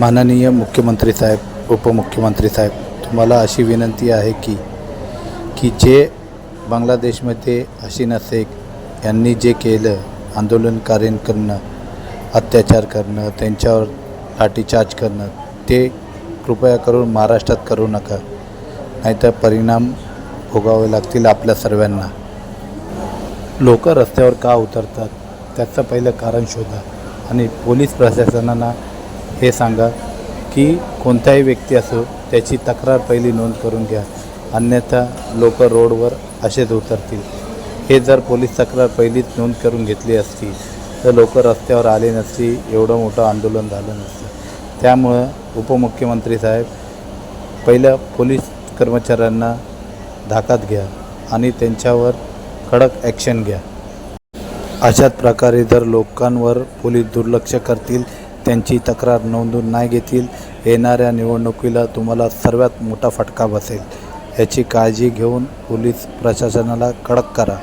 माननीय मुख्यमंत्री साहेब, उपमुख्यमंत्री साहेब, तुम्हाला अशी विनंती आहे की जे बांगलादेशमध्ये हसीना शेख यांनी जे केलं, आंदोलनकार्यांकडनं अत्याचार करणं, त्यांच्यावर लाठीचार्ज करणं, ते कृपया करून महाराष्ट्रात करू नका, नाहीतर परिणाम भोगावे लागतील आपल्या सर्वांना. लोक रस्त्यावर का उतरतात त्याचं पहिलं कारण शोधा आणि पोलीस प्रशासनाला हे सांगा की कोणताही व्यक्ती असो त्याची तक्रार पहिली नोंद करून घ्या, अन्यथा लोक रोडवर असेच उतरतील. हे जर पोलीस तक्रार पहिलीच नोंद करून घेतली असती तर लोक रस्त्यावर आले नसती, एवढं मोठं आंदोलन झालं नसतं. त्यामुळं उपमुख्यमंत्री साहेब, पहिलं पोलीस कर्मचाऱ्यांना धाकात घ्या आणि त्यांच्यावर कडक ॲक्शन घ्या. अशाच प्रकारे जर लोकांवर पोलीस दुर्लक्ष करतील, त्यांची तक्रार नोंदवून नाही घेतील, येणाऱ्या निवडणुकीला तुम्हाला सर्वात मोठा फटका बसेल. याची काळजी घेऊन पोलीस प्रशासनाला कडक करा.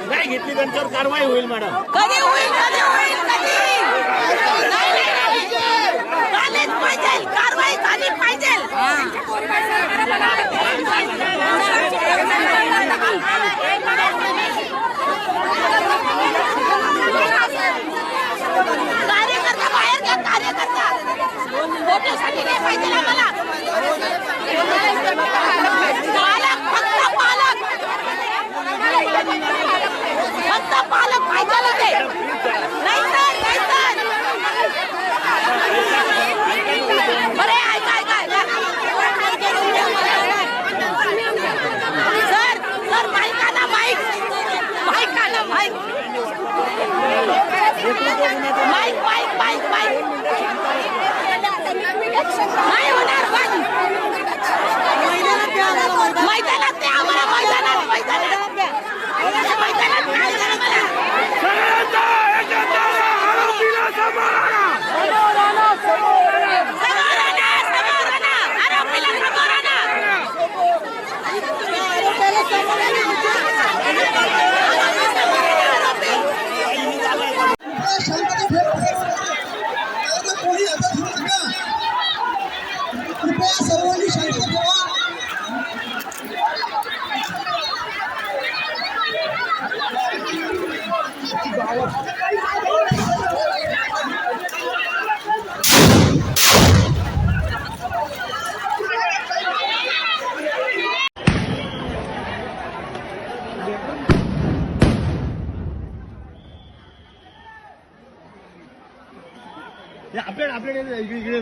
नाही घेतली त्यांच्यावर कारवाई होईल मॅडम. कधी होईल झालीच पाहिजे, कारवाई झाली पाहिजे. कार्यकर्ता बाहेर घ्या, कार्यकर्ता मोठ्यासाठी नाही पाहिजे आम्हाला. पालक, फक्त पालक, फक्त पालक पाहिजे ते. नाही तर बरे सर माईकाला माईक, माईकाला माईक, माईक इकडे